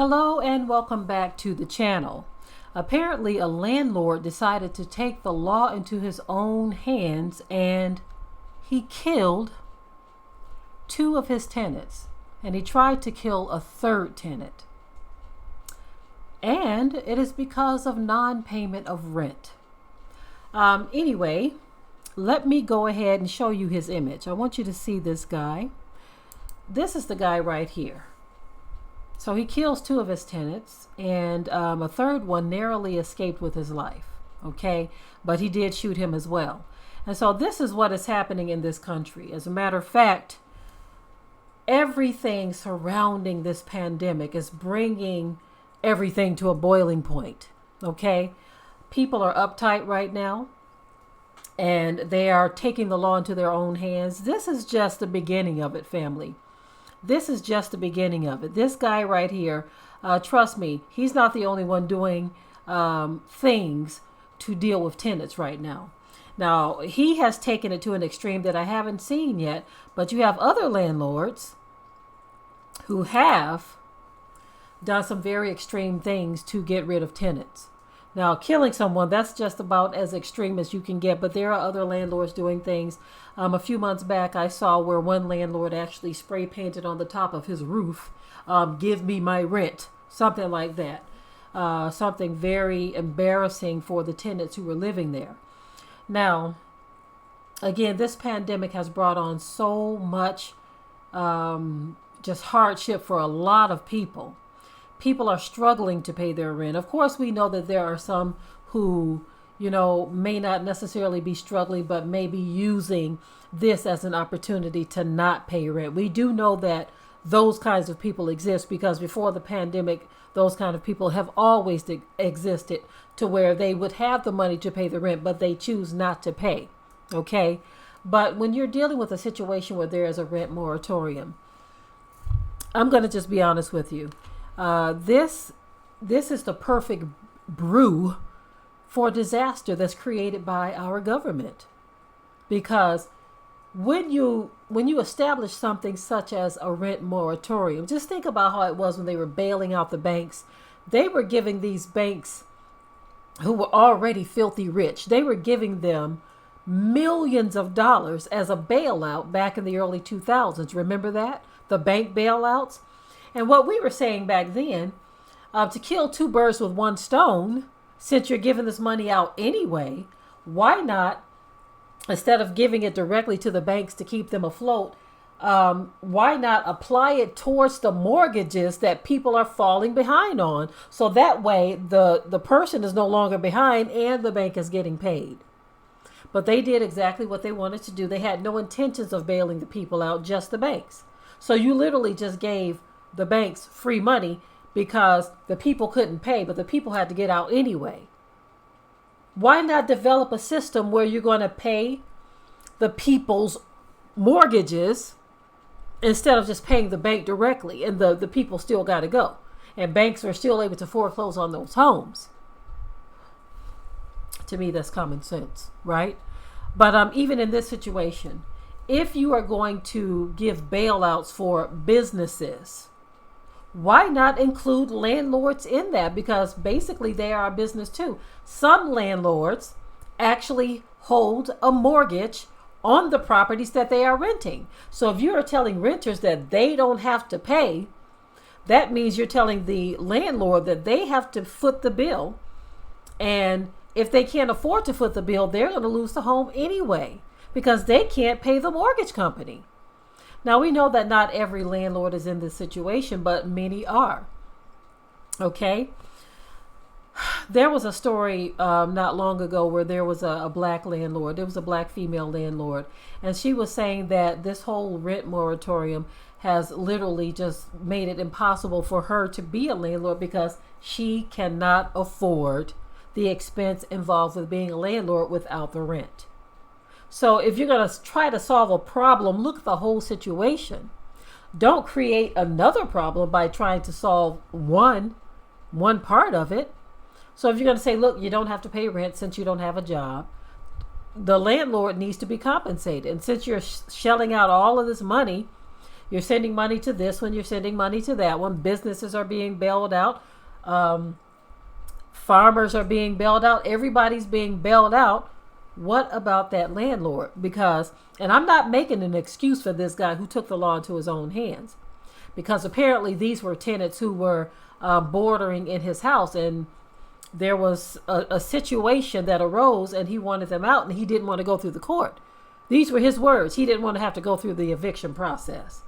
Hello and welcome back to the channel. Apparently a landlord decided to take the law into his own hands and he killed two of his tenants and he tried to kill a third tenant. And it is because of non-payment of rent. Anyway, let me go ahead and show you his image. I want you to see this guy. This is the guy right here. So he kills two of his tenants and a third one narrowly escaped with his life. Okay, but he did shoot him as well. And so this is what is happening in this country. As a matter of fact, everything surrounding this pandemic is bringing everything to a boiling point. Okay, people are uptight right now and they are taking the law into their own hands. This is just the beginning of it, family. This is just the beginning of it. This guy right here, trust me, he's not the only one doing things to deal with tenants right now. Now, he has taken it to an extreme that I haven't seen yet, but you have other landlords who have done some very extreme things to get rid of tenants. Now, killing someone, that's just about as extreme as you can get, but there are other landlords doing things. A few months back, I saw where one landlord actually spray painted on the top of his roof, "Give me my rent," something like that. Something very embarrassing for the tenants who were living there. Now, again, this pandemic has brought on so much just hardship for a lot of people. People are struggling to pay their rent. Of course, we know that there are some who, may not necessarily be struggling, but may be using this as an opportunity to not pay rent. We do know that those kinds of people exist because before the pandemic, those kind of people have always existed to where they would have the money to pay the rent, but they choose not to pay. Okay. But when you're dealing with a situation where there is a rent moratorium, I'm going to just be honest with you. This is the perfect brew for disaster that's created by our government. Because when you establish something such as a rent moratorium, just think about how it was when they were bailing out the banks. They were giving these banks who were already filthy rich, they were giving them millions of dollars as a bailout back in the early 2000s. Remember that? The bank bailouts? And what we were saying back then, to kill two birds with one stone, since you're giving this money out anyway, why not, instead of giving it directly to the banks to keep them afloat, why not apply it towards the mortgages that people are falling behind on? So that way the person is no longer behind and the bank is getting paid. But they did exactly what they wanted to do. They had no intentions of bailing the people out, just the banks. So you literally just gave the banks free money because the people couldn't pay, but the people had to get out anyway. Why not develop a system where you're going to pay the people's mortgages instead of just paying the bank directly, and the people still got to go and banks are still able to foreclose on those homes? To me, that's common sense, right? But even in this situation, if you are going to give bailouts for businesses, why not include landlords in that? Because basically they are a business too. Some landlords actually hold a mortgage on the properties that they are renting. So if you are telling renters that they don't have to pay, that means you're telling the landlord that they have to foot the bill. And if they can't afford to foot the bill, they're going to lose the home anyway because they can't pay the mortgage company. Now, we know that not every landlord is in this situation, but many are. Okay. There was a story not long ago where there was a black landlord. There was a black female landlord. And she was saying that this whole rent moratorium has literally just made it impossible for her to be a landlord because she cannot afford the expense involved with being a landlord without the rent. So if you're going to try to solve a problem, look at the whole situation. Don't create another problem by trying to solve one part of it. So if you're going to say, look, you don't have to pay rent since you don't have a job, the landlord needs to be compensated. And since you're shelling out all of this money, You're sending money to this one, you're sending money to that one. Businesses are being bailed out. Farmers are being bailed out. Everybody's being bailed out. What about that landlord? Because, and I'm not making an excuse for this guy who took the law into his own hands, because apparently these were tenants who were bordering in his house, and there was a situation that arose and he wanted them out, and he didn't want to go through the court. These were his words. He didn't want to have to go through the eviction process.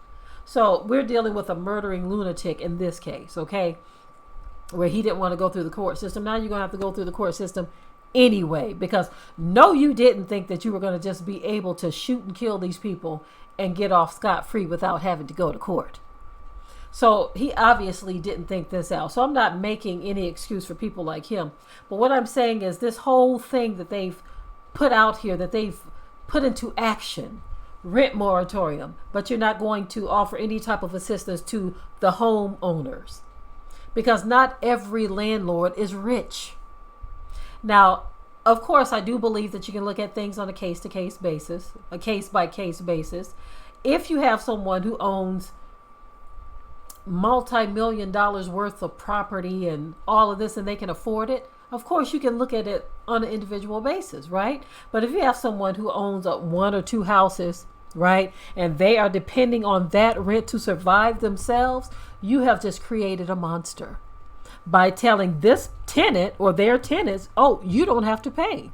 So we're dealing with a murdering lunatic in this case, okay, where he didn't want to go through the court system. Now you're going to have to go through the court system anyway, because no, you didn't think that you were going to just be able to shoot and kill these people and get off scot-free without having to go to court. So he obviously didn't think this out. So I'm not making any excuse for people like him. But what I'm saying is this whole thing that they've put out here, that they've put into action, rent moratorium, but you're not going to offer any type of assistance to the homeowners, because not every landlord is rich. Now, of course, I do believe that you can look at things on a case-to-case basis, a case-by-case basis. If you have someone who owns multi-million dollars worth of property and all of this, and they can afford it, of course you can look at it on an individual basis, right? But if you have someone who owns one or two houses, right, and they are depending on that rent to survive themselves, you have just created a monster by telling this tenant or their tenants, oh, you don't have to pay.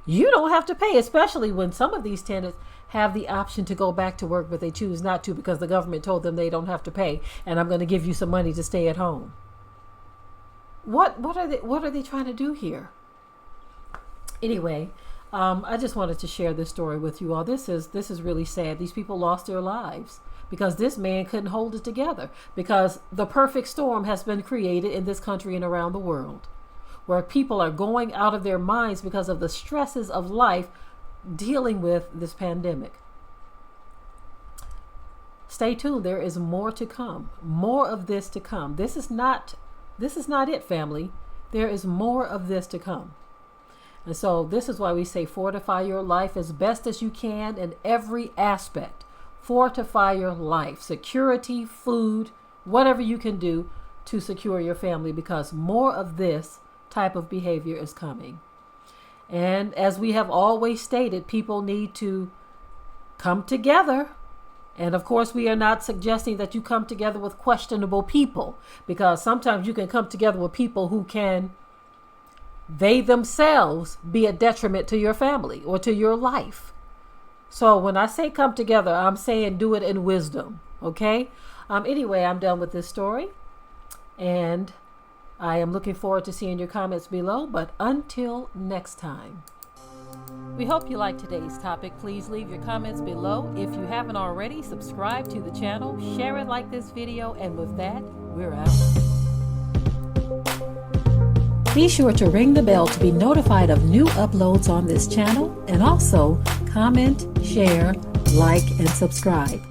You don't have to pay, especially when some of these tenants have the option to go back to work, but they choose not to because the government told them they don't have to pay, and I'm going to give you some money to stay at home. What are they trying to do here? Anyway, I just wanted to share this story with you all. This is really sad. These people lost their lives because this man couldn't hold it together, because the perfect storm has been created in this country and around the world, where people are going out of their minds because of the stresses of life dealing with this pandemic. Stay tuned. There is more to come. More of this to come. This is not it, family. There is more of this to come. And so this is why we say fortify your life as best as you can in every aspect. Fortify your life. Security, food, whatever you can do to secure your family, because more of this type of behavior is coming. And as we have always stated, people need to come together. And of course, we are not suggesting that you come together with questionable people, because sometimes you can come together with people who can, they themselves, be a detriment to your family or to your life. So when I say come together, I'm saying do it in wisdom. Okay. Anyway, I'm done with this story, and I am looking forward to seeing your comments below. But until next time. We hope you liked today's topic. Please leave your comments below. If you haven't already, subscribe to the channel, share it like this video, and with that, we're out. Be sure to ring the bell to be notified of new uploads on this channel, and also comment, share, like, and subscribe.